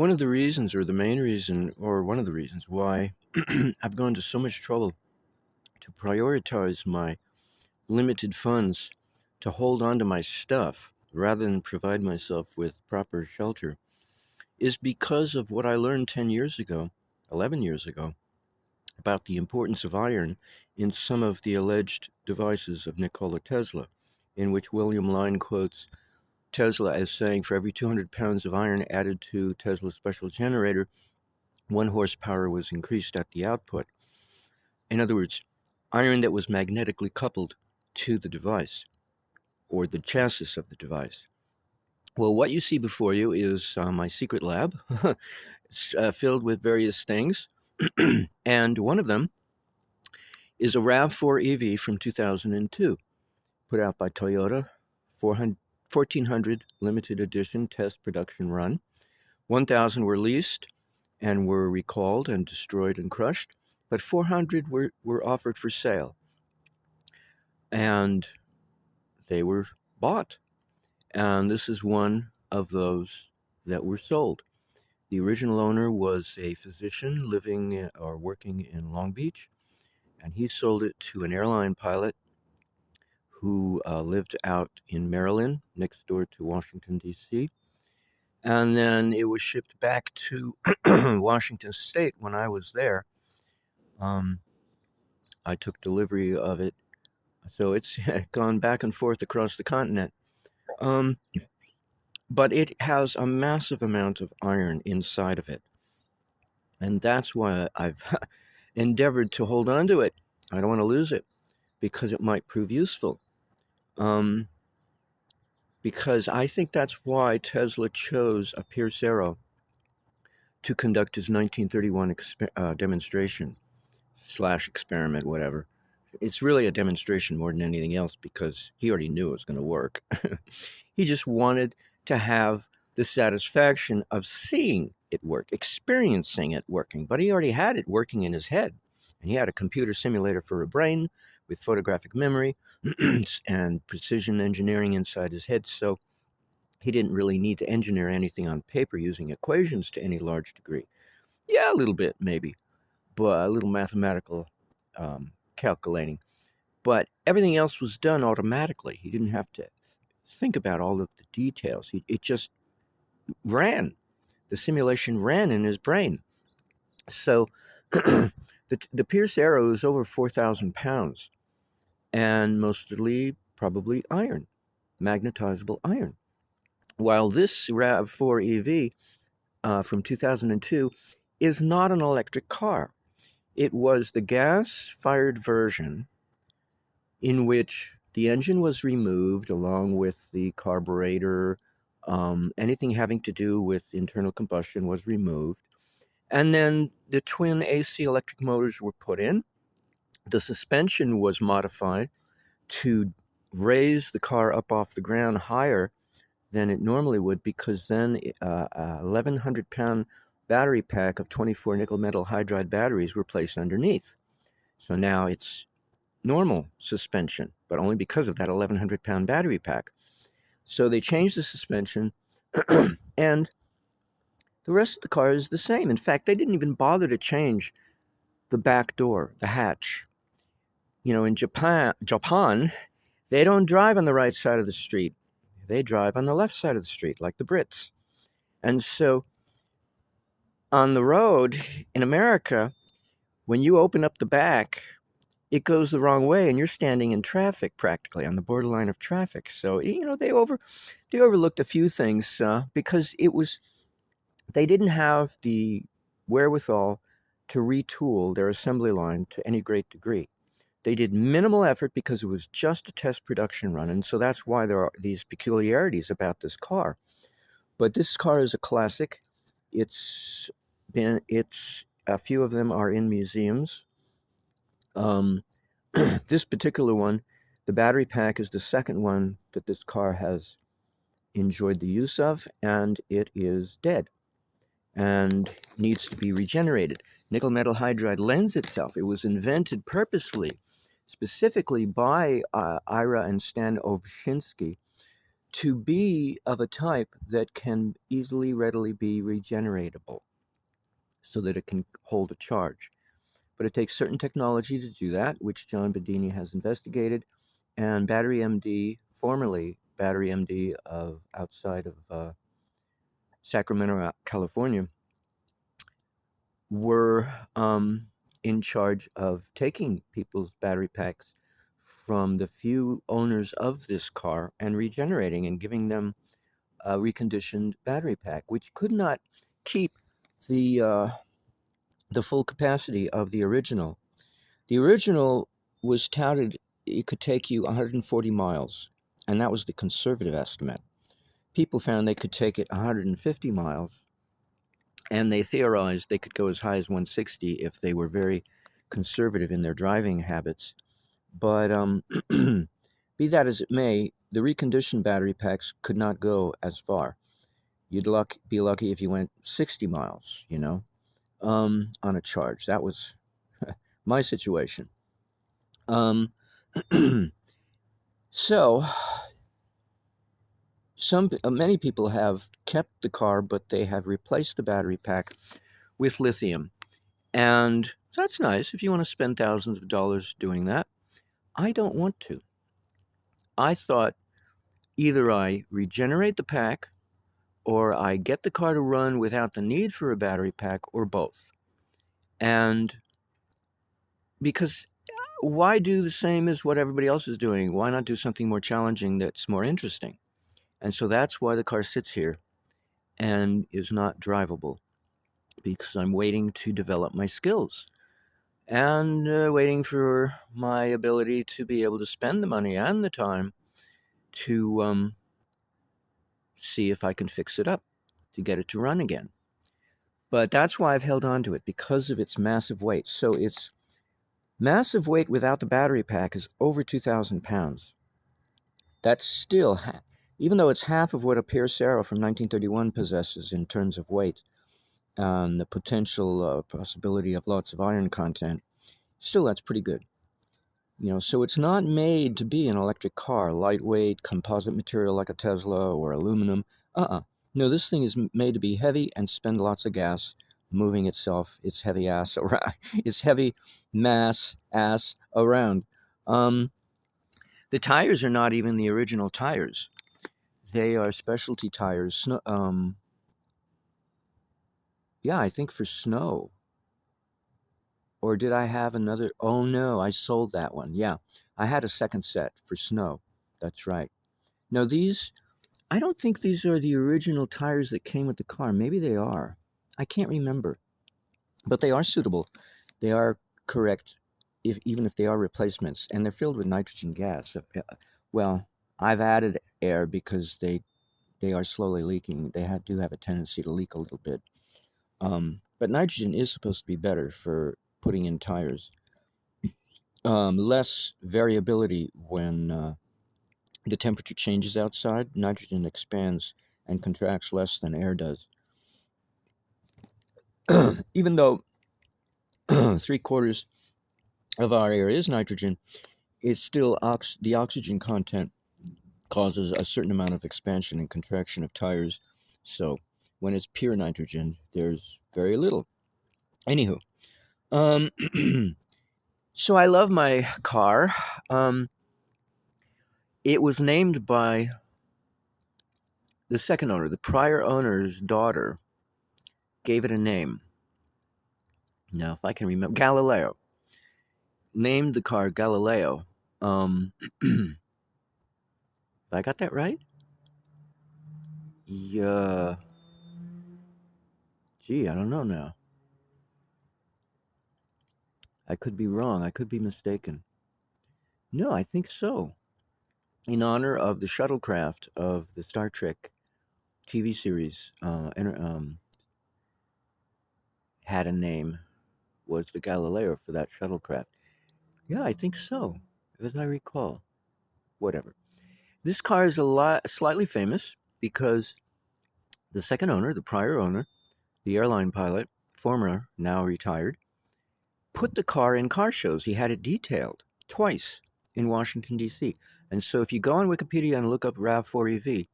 One of the reasons, or the main reason, or one of the reasons why I've gone to so much trouble to prioritize my limited funds to hold on to my stuff rather than provide myself with proper shelter is because of what I learned 10 years ago, 11 years ago, about the importance of iron in some of the alleged devices of Nikola Tesla, in which William Line quotes Tesla as saying for every 200 pounds of iron added to Tesla's special generator, 1 horsepower was increased at the output. In other words, iron that was magnetically coupled to the device or the chassis of the device. Well, what you see before you is my secret lab. It's filled with various things, and one of them is a RAV4 EV from 2002, put out by Toyota, 1400 limited edition test production run. 1,000 were leased and were recalled and destroyed and crushed, but 400 were offered for sale, and they were bought. And this is one of those that were sold. The original owner was a physician living or working in Long Beach, and he sold it to an airline pilot who lived out in Maryland, next door to Washington, D.C. And then it was shipped back to Washington State when I was there. I took delivery of it. So it's gone back and forth across the continent. But it has a massive amount of iron inside of it. And that's why I've endeavored to hold on to it. I don't want to lose it because it might prove useful. Because I think that's why Tesla chose a Pierce Arrow to conduct his 1931 demonstration / experiment, whatever. It's really a demonstration more than anything else because he already knew it was going to work. He just wanted to have the satisfaction of seeing it work, experiencing it working. But he already had it working in his head. And he had a computer simulator for a brain with photographic memory and precision engineering inside his head. So he didn't really need to engineer anything on paper using equations to any large degree. Yeah, a little bit, maybe, but a little mathematical calculating. But everything else was done automatically. He didn't have to think about all of the details. It just ran. The simulation ran in his brain. So the Pierce Arrow is over 4,000 pounds, and mostly probably iron, magnetizable iron. While this RAV4 EV from 2002 is not an electric car. It was the gas-fired version in which the engine was removed along with the carburetor. Anything having to do with internal combustion was removed. And then the twin AC electric motors were put in. The suspension was modified to raise the car up off the ground higher than it normally would, because then a 1,100-pound battery pack of 24 nickel metal hydride batteries were placed underneath. So now it's normal suspension, but only because of that 1,100-pound battery pack. So they changed the suspension, and the rest of the car is the same. In fact, they didn't even bother to change the back door, the hatch. You know, in Japan, they don't drive on the right side of the street. They drive on the left side of the street, like the Brits. And so on the road in America, when you open up the back, it goes the wrong way, and you're standing in traffic, practically on the borderline of traffic. So, you know, they overlooked a few things because they didn't have the wherewithal to retool their assembly line to any great degree. They did minimal effort because it was just a test production run, and so that's why there are these peculiarities about this car. But this car is a classic. A few of them are in museums. This particular one, the battery pack is the second one that this car has enjoyed the use of, and it is dead and needs to be regenerated. Nickel metal hydride lends itself. It was invented purposely, specifically by Ira and Stan Obshinsky, to be of a type that can readily be regeneratable so that it can hold a charge. But it takes certain technology to do that, which John Bedini has investigated, and Battery MD, formerly Battery MD of outside of Sacramento, California, were in charge of taking people's battery packs from the few owners of this car and regenerating and giving them a reconditioned battery pack, which could not keep the uh, the full capacity of the original. The original was touted it could take you 140 miles, and that was the conservative estimate. People found they could take it 150 miles, and they theorized they could go as high as 160 if they were very conservative in their driving habits. But be that as it may, the reconditioned battery packs could not go as far. You'd be lucky if you went 60 miles, on a charge. That was my situation. Um, so, many people have kept the car, but they have replaced the battery pack with lithium. And that's nice if you want to spend thousands of dollars doing that. I don't want to. I thought either I regenerate the pack or I get the car to run without the need for a battery pack, or both. And because why do the same as what everybody else is doing? Why not do something more challenging that's more interesting? And so that's why the car sits here and is not drivable, because I'm waiting to develop my skills and waiting for my ability to be able to spend the money and the time to see if I can fix it up to get it to run again. But that's why I've held on to it, because of its massive weight. So its massive weight without the battery pack is over 2,000 pounds. That's still, even though it's half of what a Pierce Arrow from 1931 possesses in terms of weight and the potential possibility of lots of iron content, still that's pretty good. So it's not made to be an electric car, lightweight, composite material like a Tesla or aluminum. No, this thing is made to be heavy and spend lots of gas moving its heavy ass around, its heavy mass ass around. The tires are not even the original tires. They are specialty tires. Yeah, I think for snow. Or did I have another? Oh no, I sold that one. Yeah, I had a second set for snow. That's right. No, I don't think these are the original tires that came with the car. Maybe they are. I can't remember. But they are suitable. They are correct, even if they are replacements. And they're filled with nitrogen gas. Well, I've added air because they are slowly leaking. They do have a tendency to leak a little bit. But nitrogen is supposed to be better for putting in tires. Less variability when the temperature changes outside. Nitrogen expands and contracts less than air does. Even though 3/4 of our air is nitrogen, it's still the oxygen content causes a certain amount of expansion and contraction of tires. So when it's pure nitrogen, there's very little. Anywho, so I love my car. It was named by the second owner. The prior owner's daughter gave it a name. Now, if I can remember, Galileo. Named the car Galileo. If I got that right? Yeah. Gee, I don't know now. I could be wrong. I could be mistaken. No, I think so. In honor of the shuttlecraft of the Star Trek TV series, had a name, was the Galileo for that shuttlecraft. Yeah, I think so, as I recall. Whatever. This car is slightly famous because the second owner, the prior owner, the airline pilot, former, now retired, put the car in car shows. He had it detailed twice in Washington, D.C. And so if you go on Wikipedia and look up RAV4 EV,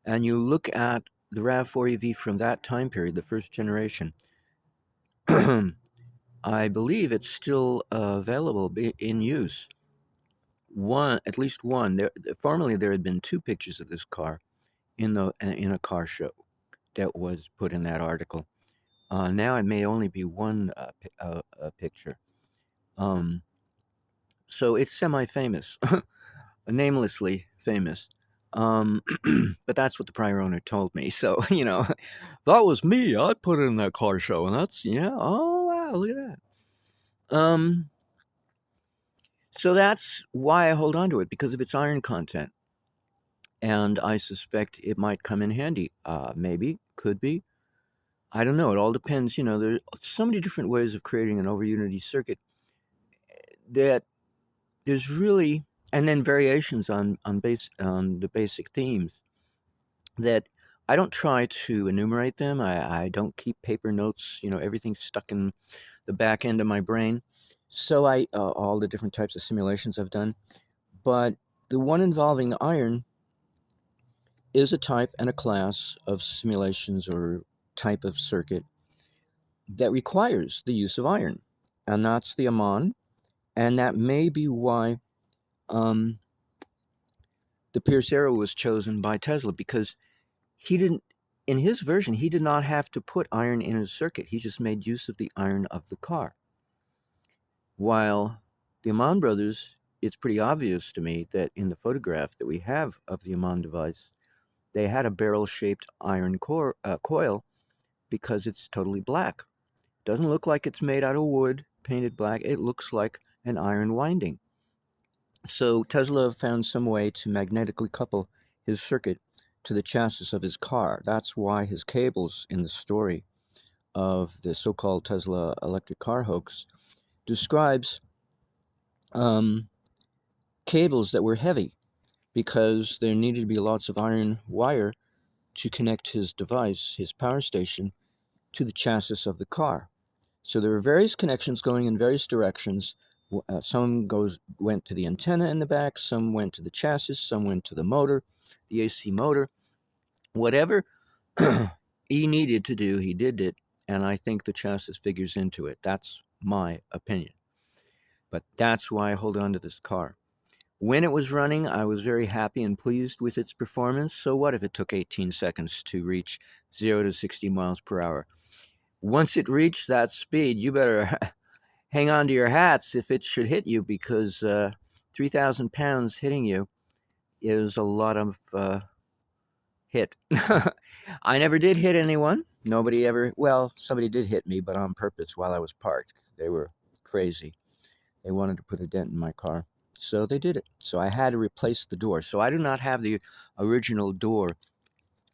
and you look at the RAV4 EV from that time period, the first generation, I believe it's still available in use. At least one. Formerly there had been two pictures of this car in a car show that was put in that article. Now it may only be one picture. Um, so it's semi-famous, namelessly famous. Um, but that's what the prior owner told me. So, that was me. I put it in that car show, and that's, yeah. Oh wow, look at that. So that's why I hold on to it, because of its iron content, and I suspect it might come in handy. Maybe, could be. I don't know. It all depends. There's so many different ways of creating an over unity circuit that there's really, and then variations on the basic themes that I don't try to enumerate them. I don't keep paper notes. Everything's stuck in the back end of my brain. So all the different types of simulations I've done, but the one involving the iron is a type and a class of simulations or type of circuit that requires the use of iron, and that's the Amman, and that may be why um, the Pierce Arrow was chosen by Tesla, because he didn't, in his version, he did not have to put iron in his circuit. He just made use of the iron of the car. While the Amman brothers, it's pretty obvious to me that in the photograph that we have of the Amman device, they had a barrel-shaped iron coil because it's totally black. Doesn't look like it's made out of wood, painted black. It looks like an iron winding. So Tesla found some way to magnetically couple his circuit to the chassis of his car. That's why his cables in the story of the so-called Tesla electric car hoax describes cables that were heavy, because there needed to be lots of iron wire to connect his device, his power station, to the chassis of the car. So there were various connections going in various directions. Some went to the antenna in the back, some went to the chassis, some went to the motor, the AC motor. Whatever he needed to do, he did it, and I think the chassis figures into it. That's my opinion. But that's why I hold on to this car. When it was running, I was very happy and pleased with its performance. So what if it took 18 seconds to reach 0 to 60 miles per hour? Once it reached that speed, you better hang on to your hats if it should hit you, because 3,000 pounds hitting you is a lot of hit. I never did hit anyone. Nobody ever, well, somebody did hit me, but on purpose while I was parked. They were crazy. They wanted to put a dent in my car. So they did it. So I had to replace the door. So I do not have the original door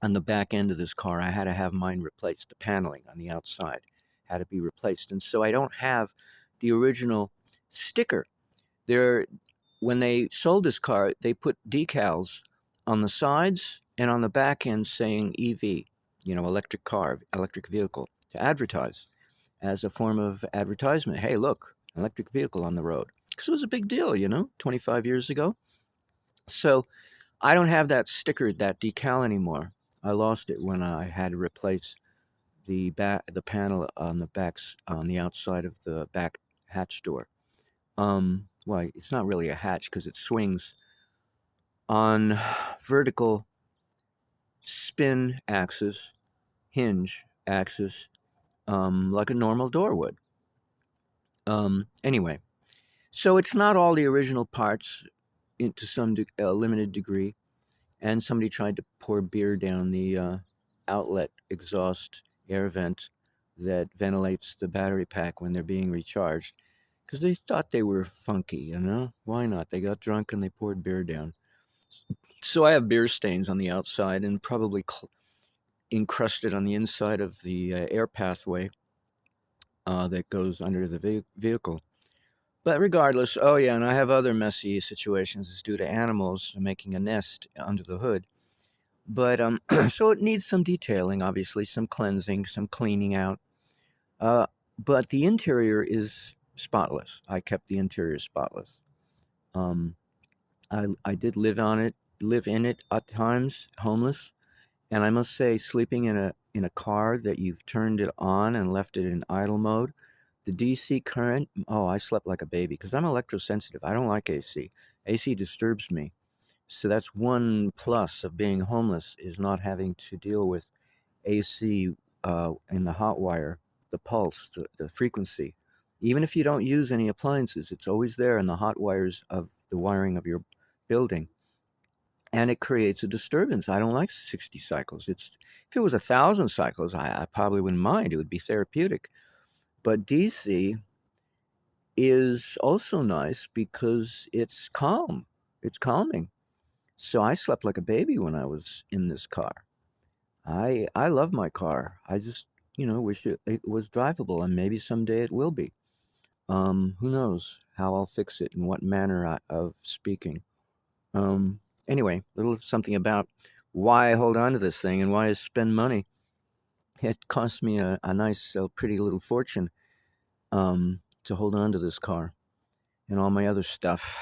on the back end of this car. I had to have mine replaced. The paneling on the outside had to be replaced. And so I don't have the original sticker. When they sold this car, they put decals on the sides and on the back end saying EV, electric car, electric vehicle, to advertise as a form of advertisement. Hey, look, electric vehicle on the road. Because it was a big deal, 25 years ago. So I don't have that sticker, that decal anymore. I lost it when I had to replace the panel on the outside of the back hatch door. Well, it's not really a hatch because it swings on vertical spin axis, hinge axis, like a normal door would. Anyway, so it's not all the original parts to some limited degree, and somebody tried to pour beer down the outlet exhaust air vent that ventilates the battery pack when they're being recharged, because they thought they were funky, Why not? They got drunk and they poured beer down. So I have beer stains on the outside and probably encrusted on the inside of the air pathway that goes under the vehicle. But regardless, oh yeah, and I have other messy situations. It's due to animals making a nest under the hood. But so it needs some detailing, obviously, some cleansing, some cleaning out. But the interior is spotless. I kept the interior spotless. Um, I did live in it at times, homeless, and I must say, sleeping in a car that you've turned it on and left it in idle mode, the DC current, oh, I slept like a baby because I'm electrosensitive. I don't like AC. AC disturbs me. So that's one plus of being homeless is not having to deal with AC in the hot wire, the pulse, the frequency. Even if you don't use any appliances, it's always there in the hot wires of the wiring of your building. And it creates a disturbance. I don't like 60 cycles. If it was 1,000 cycles, I probably wouldn't mind. It would be therapeutic. But DC is also nice because it's calm. It's calming. So I slept like a baby when I was in this car. I love my car. I just, wish it was drivable, and maybe someday it will be. Who knows how I'll fix it and what manner of speaking. Um, anyway, little something about why I hold on to this thing and why I spend money. It cost me a nice, pretty little fortune to hold on to this car and all my other stuff.